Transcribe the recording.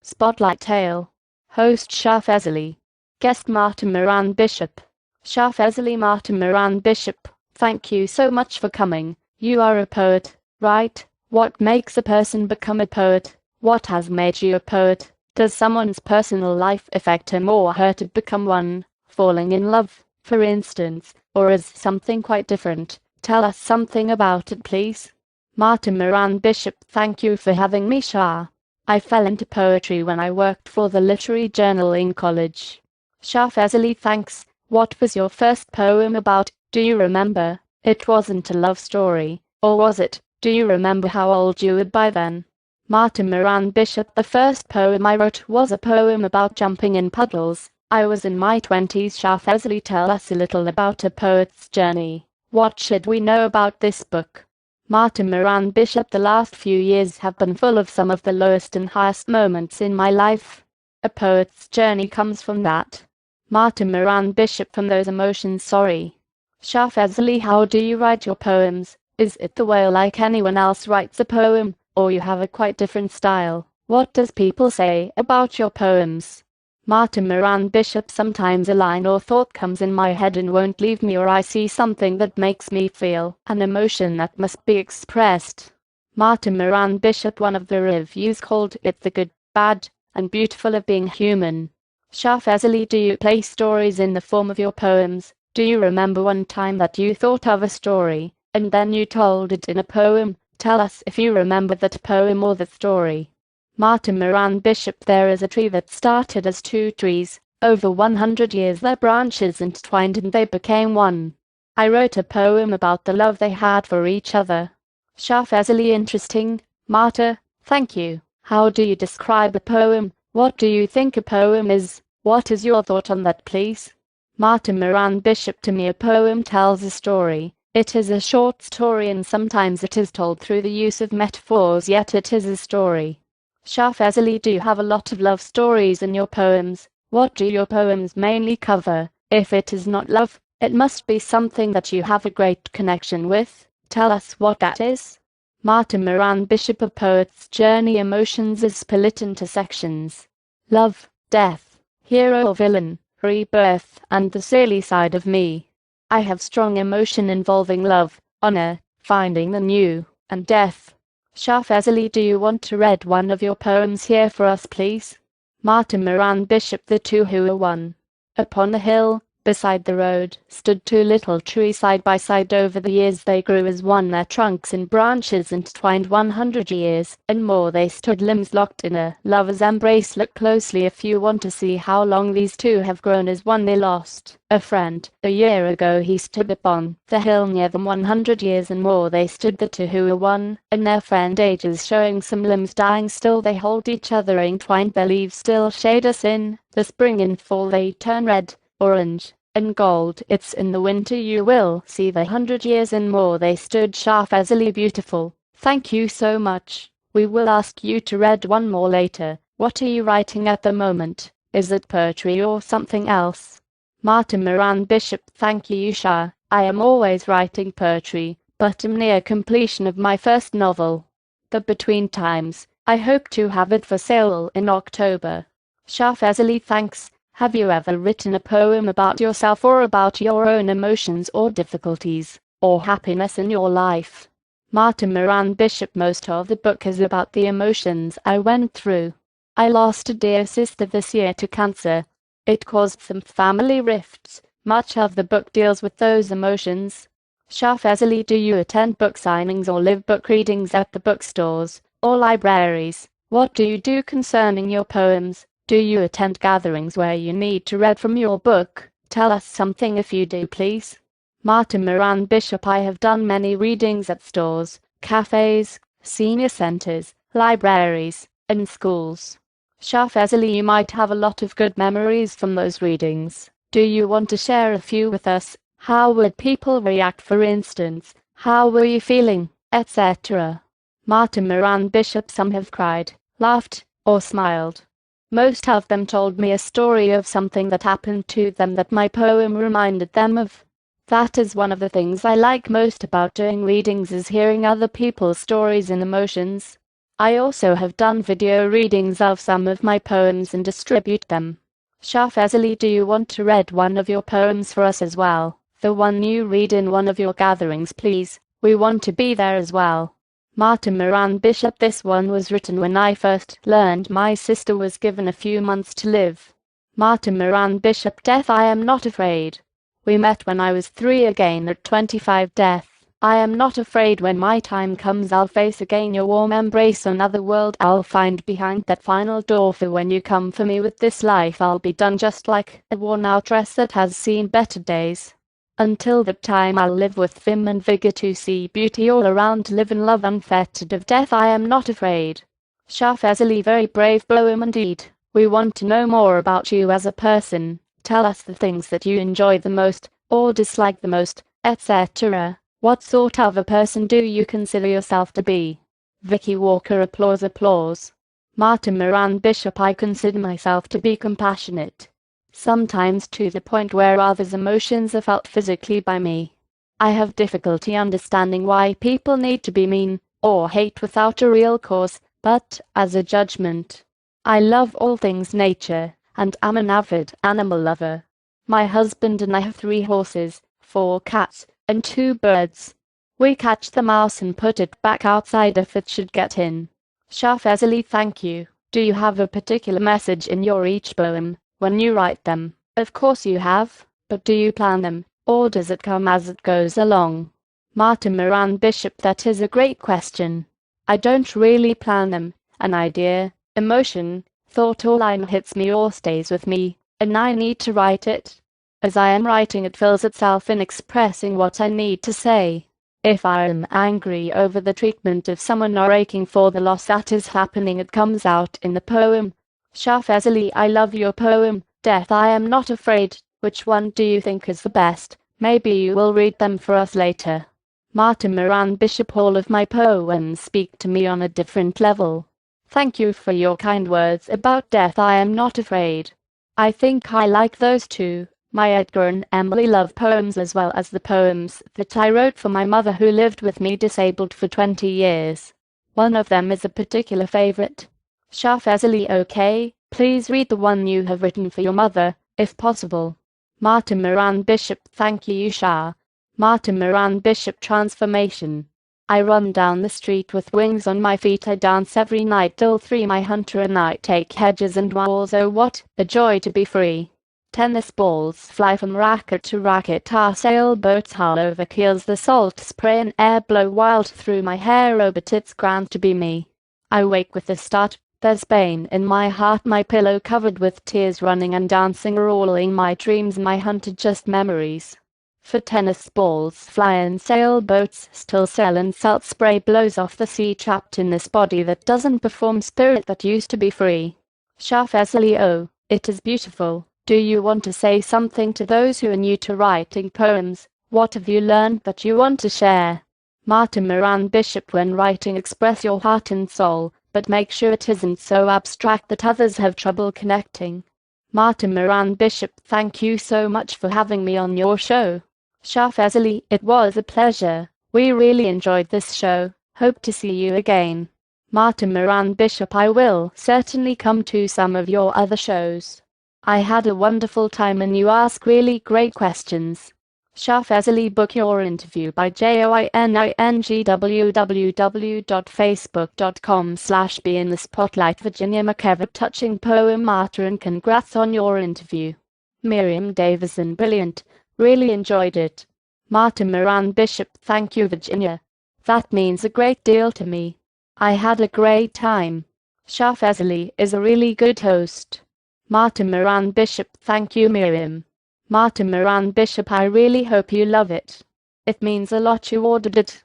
Spotlight Tale. Host Shah Fazli. Guest Marta Moran Bishop. Shah Fazli Marta Moran Bishop, thank you so much for coming. You are a poet, right? What makes a person become a poet? What has made you a poet? Does someone's personal life affect him or her to become one? Falling in love, for instance, or is something quite different? Tell us something about it, please. Marta Moran Bishop, thank you for having me, Shah. I fell into poetry when I worked for the literary journal in college. Shah Fazli, thanks. What was your first poem about? Do you remember? It wasn't a love story, or was it? Do you remember how old you were by then? Marta Moran Bishop, the first poem I wrote was a poem about jumping in puddles. I was in my 20s. Shah Fazli, tell us a little about a poet's journey. What should we know about this book? Marta Moran Bishop, the last few years have been full of some of the lowest and highest moments in my life. A poet's journey comes from that. Marta Moran Bishop, from those emotions. Sorry. Shah Fazli, how do you write your poems? Is it the way like anyone else writes a poem, or you have a quite different style? What does people say about your poems? Marta Moran Bishop, sometimes a line or thought comes in my head and won't leave me, or I see something that makes me feel an emotion that must be expressed. Marta Moran Bishop, one of the reviews called it the good, bad, and beautiful of being human. Shah Fazli, do you play stories in the form of your poems? Do you remember one time that you thought of a story, and then you told it in a poem? Tell us if you remember that poem or the story. Marta Moran Bishop, there is a tree that started as two trees. Over 100 years their branches intertwined and they became one. I wrote a poem about the love they had for each other. Shah Fazli, interesting. Marta, thank you. How do you describe a poem? What do you think a poem is? What is your thought on that, please? Marta Moran Bishop, to me a poem tells a story. It is a short story and sometimes it is told through the use of metaphors, yet it is a story. Shah Fazli, do you have a lot of love stories in your poems? What do your poems mainly cover? If it is not love, it must be something that you have a great connection with. Tell us what that is. Marta Moran Bishop, a poet's journey. Emotions is split into sections. Love, death, hero or villain, rebirth, and the silly side of me. I have strong emotion involving love, honor, finding the new, and death. Shah Fazli, do you want to read one of your poems here for us, please? Marta Moran Bishop, the two who were one. Upon a hill, beside the road, stood two little trees side by side. Over the years they grew as one, their trunks and branches intertwined 100 years and more. They stood limbs locked in a lover's embrace. Look closely if you want to see how long these two have grown as one. They lost a friend a year ago. He stood upon the hill near them. 100 years and more they stood, the two who were one, and their friend ages showing, some limbs dying. Still they hold each other entwined. Their leaves still shade us in the spring and fall. They turn red, orange, and gold. It's in the winter you will see the 100 years and more they stood. Shah Fazli, beautiful. Thank you so much. We will ask you to read one more later. What are you writing at the moment? Is it poetry or something else? Marta Moran Bishop, thank you, Shah. I am always writing poetry, but am near completion of my first novel, The Between Times. I hope to have it for sale in October. Shah Fazli, thanks. Have you ever written a poem about yourself or about your own emotions or difficulties, or happiness in your life? Marta Moran Bishop, most of the book is about the emotions I went through. I lost a dear sister this year to cancer. It caused some family rifts. Much of the book deals with those emotions. Shah Fazli, do you attend book signings or live book readings at the bookstores or libraries? What do you do concerning your poems? Do you attend gatherings where you need to read from your book? Tell us something if you do, please. Marta Moran Bishop, I have done many readings at stores, cafes, senior centers, libraries, and schools. Shah Fazli, you might have a lot of good memories from those readings. Do you want to share a few with us? How would people react, for instance? How were you feeling, etc.? Marta Moran Bishop, some have cried, laughed, or smiled. Most of them told me a story of something that happened to them that my poem reminded them of. That is one of the things I like most about doing readings, is hearing other people's stories and emotions. I also have done video readings of some of my poems and distribute them. Shah Fazli, do you want to read one of your poems for us as well? The one you read in one of your gatherings, please. We want to be there as well. Marta Moran Bishop. This one was written when I first learned my sister was given a few months to live. Marta Moran Bishop. Death, I am not afraid. We met when I was 3, again at 25. Death, I am not afraid. When my time comes, I'll face again your warm embrace. Another world I'll find behind that final door. For when you come for me with this life, I'll be done just like a worn-out dress that has seen better days. Until that time, I'll live with vim and vigor to see beauty all around, live in love unfettered. Of death, I am not afraid. Shah Fazli, very brave poem indeed. We want to know more about you as a person. Tell us the things that you enjoy the most, or dislike the most, etc. What sort of a person do you consider yourself to be? Vicky Walker. Applause, applause. Marta Moran Bishop. I consider myself to be compassionate. Sometimes to the point where others' emotions are felt physically by me. I have difficulty understanding why people need to be mean or hate without a real cause, but as a judgment. I love all things nature, and am an avid animal lover. My husband and I have 3 horses, 4 cats, and 2 birds. We catch the mouse and put it back outside if it should get in. Shah Fazli, thank you. Do you have a particular message in your each poem when you write them? Of course you have, but do you plan them, or does it come as it goes along? Marta Moran Bishop. That is a great question. I don't really plan them. An idea, emotion, thought or line hits me or stays with me, and I need to write it. As I am writing, it fills itself in expressing what I need to say. If I am angry over the treatment of someone or aching for the loss that is happening, it comes out in the poem. Shah Fazli, I love your poem, Death, I am not afraid. Which one do you think is the best? Maybe you will read them for us later. Marta Moran Bishop. All of my poems speak to me on a different level. Thank you for your kind words about Death, I am not afraid. I think I like those too. My Edgar and Emily love poems, as well as the poems that I wrote for my mother, who lived with me disabled for 20 years. One of them is a particular favorite. Shah Fazli, okay, please read the one you have written for your mother, if possible. Marta Moran Bishop. Thank you, Shah. Marta Moran Bishop. Transformation. I run down the street with wings on my feet. I dance every night till 3. My hunter and I take hedges and walls. Oh, what a joy to be free. Tennis balls fly from racket to racket. Our sailboats howl over keels. The salt spray and air blow wild through my hair. Oh, but it's grand to be me. I wake with a start. There's pain in my heart. My pillow covered with tears. Running and dancing are all in my dreams. My hunter just memories. For tennis balls fly and sailboats still sail, and salt spray blows off the sea. Trapped in this body that doesn't perform. Spirit that used to be free. Shah Fazli. Oh, it is beautiful. Do you want to say something to those who are new to writing poems? What have you learned that you want to share? Marta Moran Bishop. When writing, express your heart and soul, but make sure it isn't so abstract that others have trouble connecting. Marta Moran Bishop. Thank you so much for having me on your show. Shah Fazli, it was a pleasure. We really enjoyed this show. Hope to see you again. Marta Moran Bishop. I will certainly come to some of your other shows. I had a wonderful time and you ask really great questions. Shah Fazli. Book your interview by joining www.facebook.com/beinthespotlight. Virginia McKevitt. Touching poem, Marta, and congrats on your interview. Miriam Davison. Brilliant. Really enjoyed it. Marta Moran Bishop. Thank you, Virginia. That means a great deal to me. I had a great time. Shah Fazli is a really good host. Marta Moran Bishop. Thank you, Miriam. Marta Moran Bishop. I really hope you love it. It means a lot you ordered it.